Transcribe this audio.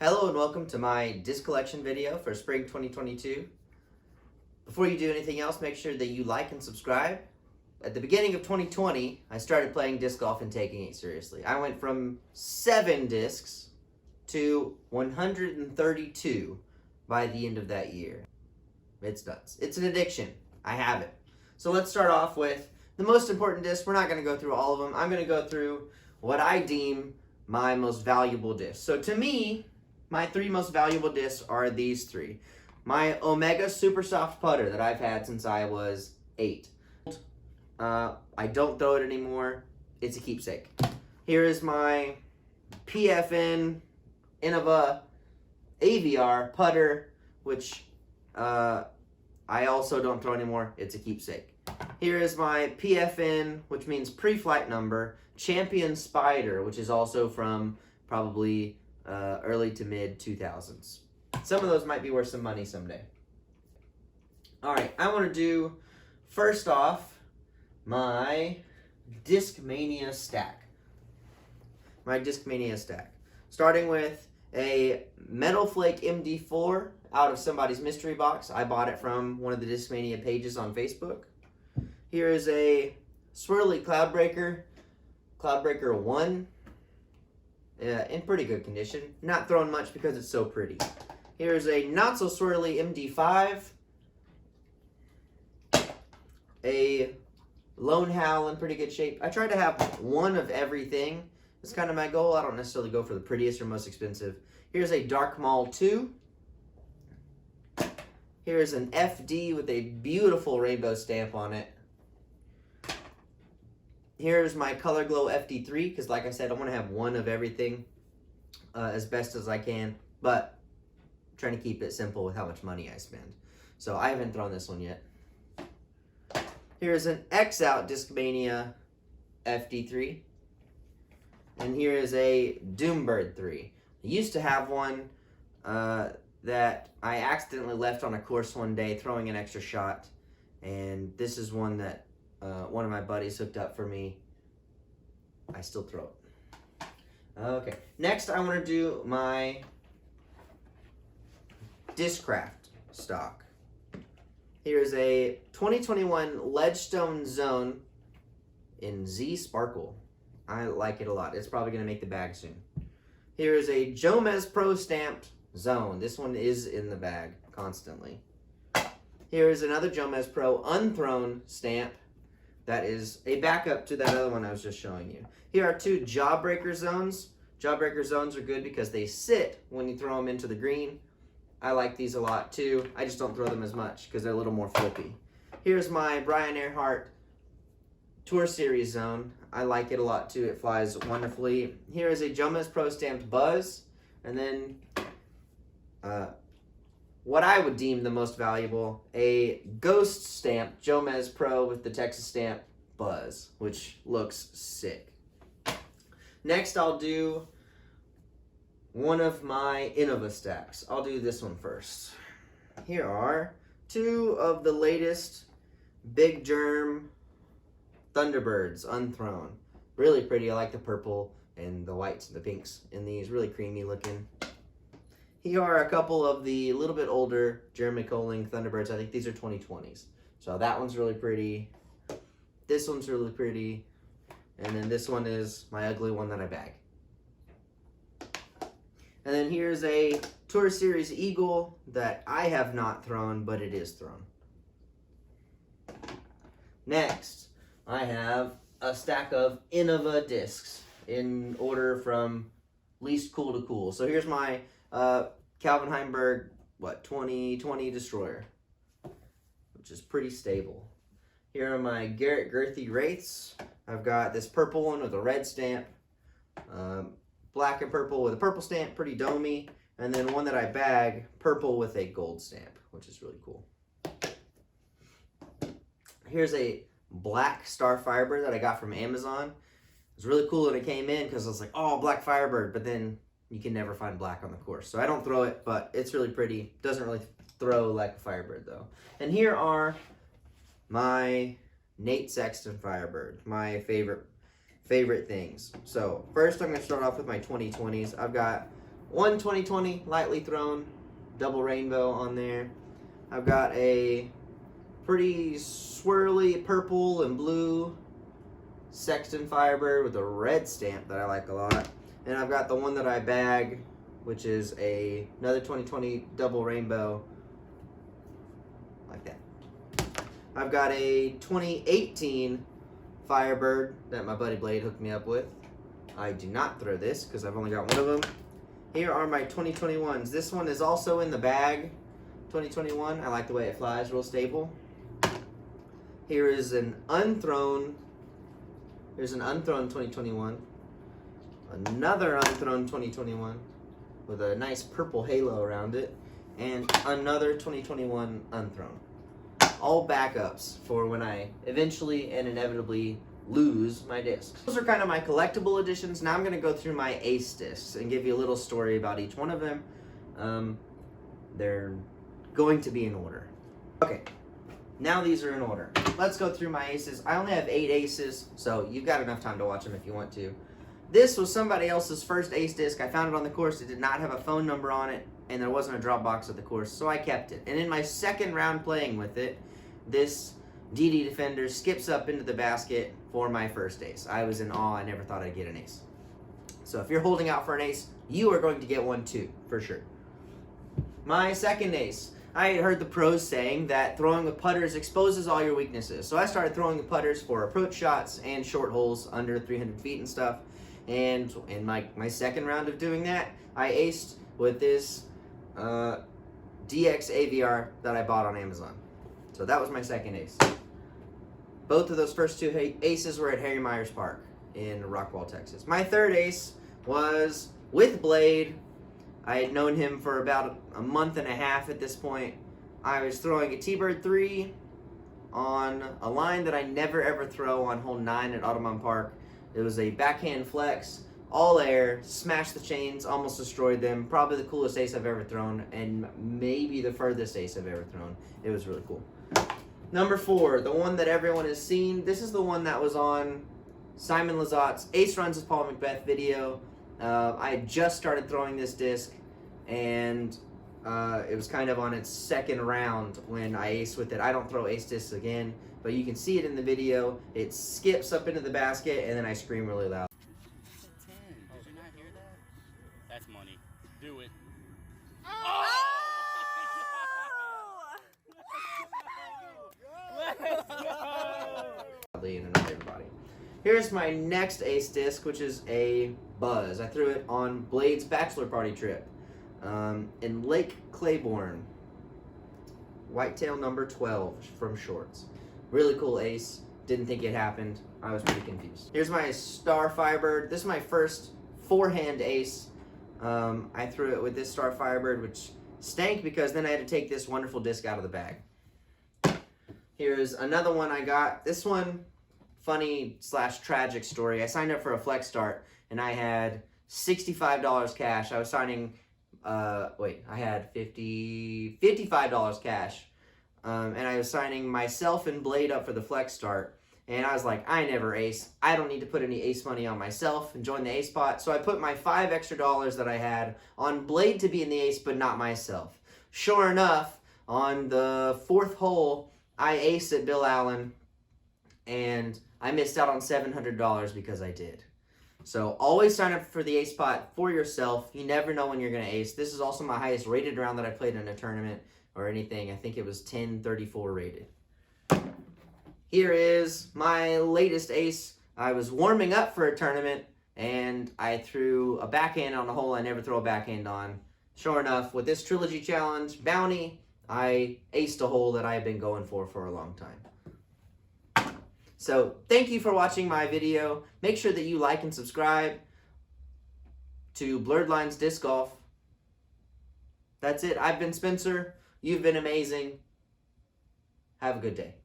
Hello and welcome to my disc collection video for spring 2022. Before you do anything else, make sure that you like and subscribe. At the beginning of 2020, I started playing disc golf and taking it seriously. I went from 7 discs to 132 by the end of that year. It's nuts. It's an addiction. I have it. So let's start off with the most important discs. We're not going to go through all of them. I'm going to go through what I deem my most valuable discs. So to me, my 3 most valuable discs are these 3. My Omega Super Soft Putter that I've had since I was 8. I don't throw it anymore. It's a keepsake. Here is my PFN Innova AVR putter, which I also don't throw anymore. It's a keepsake. Here is my PFN, which means pre-flight number, Champion Spider, which is also from probably early to mid 2000s. Some of those might be worth some money someday. Alright, I want to do first off my Discmania stack. My Discmania stack. Starting with a Metal Flake MD4 out of somebody's mystery box. I bought it from one of the Discmania pages on Facebook. Here is a Swirly Cloudbreaker 1. In pretty good condition. Not thrown much because it's so pretty. Here's a not so swirly MD5. A Lone Howl in pretty good shape. I try to have one of everything. That's kind of my goal. I don't necessarily go for the prettiest or most expensive. Here's a Dark Maul 2. Here's an FD with a beautiful rainbow stamp on it. Here's my Color Glow FD3, because like I said, I want to have one of everything as best as I can, but I'm trying to keep it simple with how much money I spend. So I haven't thrown this one yet. Here's an X-Out Discmania FD3. And here is a Doombird 3. I used to have one that I accidentally left on a course one day throwing an extra shot. And this is one that one of my buddies hooked up for me. I still throw it. Okay, next I want to do my Discraft stock. Here's a 2021 Ledgestone Zone in Z Sparkle. I like it a lot. It's probably going to make the bag soon. Here is a Jomez Pro stamped Zone. This one is in the bag constantly. Here is another Jomez Pro unthrown stamp. That is a backup to that other one I was just showing you. Here are 2 Jawbreaker Zones. Jawbreaker Zones are good because they sit when you throw them into the green. I like these a lot too. I just don't throw them as much because they're a little more flippy. Here's my Brian Earhart Tour Series Zone. I like it a lot too. It flies wonderfully. Here is a Jomez Pro stamped Buzz. And then what I would deem the most valuable, a Ghost stamp Jomez Pro with the Texas stamp Buzz, which looks sick. Next, I'll do one of my Innova stacks. I'll do this one first. Here are 2 of the latest Big Germ Thunderbirds unthrown. Really pretty. I like the purple and the whites and the pinks in these. Really creamy looking. Here are a couple of the little bit older Jeremy Coling Thunderbirds. I think these are 2020s. So that one's really pretty. This one's really pretty. And then this one is my ugly one that I bag. And then here's a Tour Series Eagle that I have not thrown, but it is thrown. Next, I have a stack of Innova discs in order from least cool to cool. So here's my Calvin Heimberg, 2020 Destroyer, which is pretty stable. Here are my Garrett Girthy Wraiths. I've got this purple one with a red stamp, black and purple with a purple stamp, pretty domey, and then one that I bag, purple with a gold stamp, which is really cool. Here's a black Star Firebird that I got from Amazon. It was really cool when it came in because I was like, oh, black Firebird, but then you can never find black on the course. So I don't throw it, but it's really pretty. Doesn't really throw like a Firebird though. And here are my Nate Sexton Firebird, my favorite things. So first I'm going to start off with my 2020s. I've got one 2020 lightly thrown double rainbow on there. I've got a pretty swirly purple and blue Sexton Firebird with a red stamp that I like a lot. And I've got the one that I bag, which is another 2020 double rainbow, like that. I've got a 2018 Firebird that my buddy Blade hooked me up with. I do not throw this because I've only got one of them. Here are my 2021s. This one is also in the bag, 2021. I like the way it flies, real stable. Here is an unthrown. Here's an unthrown 2021. Another unthrown 2021 with a nice purple halo around it. And another 2021 unthrown. All backups for when I eventually and inevitably lose my discs. Those are kind of my collectible editions. Now I'm going to go through my ace discs and give you a little story about each one of them. They're going to be in order. Okay, now these are in order. Let's go through my aces. I only have 8 aces, so you've got enough time to watch them if you want to. This was somebody else's first ace disc. I found it on the course. It did not have a phone number on it, and there wasn't a drop box at the course, so I kept it. And in my second round playing with it, this DD Defender skips up into the basket for my first ace. I was in awe. I never thought I'd get an ace. So if you're holding out for an ace, you are going to get one too, for sure. My second ace. I had heard the pros saying that throwing with putters exposes all your weaknesses. So I started throwing the putters for approach shots and short holes under 300 feet and stuff. And in my second round of doing that, I aced with this DX AVR that I bought on Amazon. So that was my second ace. Both of those first two aces were at Harry Myers Park in Rockwall, Texas. My third ace was with Blade. I had known him for about a month and a half at this point. I was throwing a T-Bird 3 on a line that I never ever throw on hole 9 at Audubon Park. It was a backhand flex, all air, smashed the chains, almost destroyed them. Probably the coolest ace I've ever thrown, and maybe the furthest ace I've ever thrown. It was really cool. Number 4, the one that everyone has seen. This is the one that was on Simon Lazotte's Ace Runs with Paul Macbeth video. I had just started throwing this disc, and it was kind of on its second round when I aced with it. I don't throw ace discs again, but you can see it in the video. It skips up into the basket, and then I scream really loud. 10. Did you not hear that? That's money. Do it. Oh! Let's go! And annoy everybody. Here's my next ace disc, which is a Buzz. I threw it on Blade's bachelor party trip in Lake Claiborne. Whitetail number 12 from Shorts. Really cool ace. Didn't think it happened. I was pretty confused. Here's my Star Firebird. This is my first forehand ace. I threw it with this Star Firebird, which stank because then I had to take this wonderful disc out of the bag. Here's another one I got. This one, funny / tragic story. I signed up for a flex start and I had $65 cash. I was signing, I had $55 cash. And I was signing myself and Blade up for the flex start. And I was like, I never ace. I don't need to put any ace money on myself and join the ace pot. So I put my $5 extra that I had on Blade to be in the ace, but not myself. Sure enough, on the 4th hole, I aced at Bill Allen, and I missed out on $700 because I did. So always sign up for the ace pot for yourself. You never know when you're going to ace. This is also my highest rated round that I played in a tournament or anything. I think it was 1034 rated. Here is my latest ace. I was warming up for a tournament, and I threw a backhand on a hole I never throw a backhand on. Sure enough, with this Trilogy Challenge bounty, I aced a hole that I've been going for a long time. So, thank you for watching my video. Make sure that you like and subscribe to Blurred Lines Disc Golf. That's it. I've been Spencer. You've been amazing. Have a good day.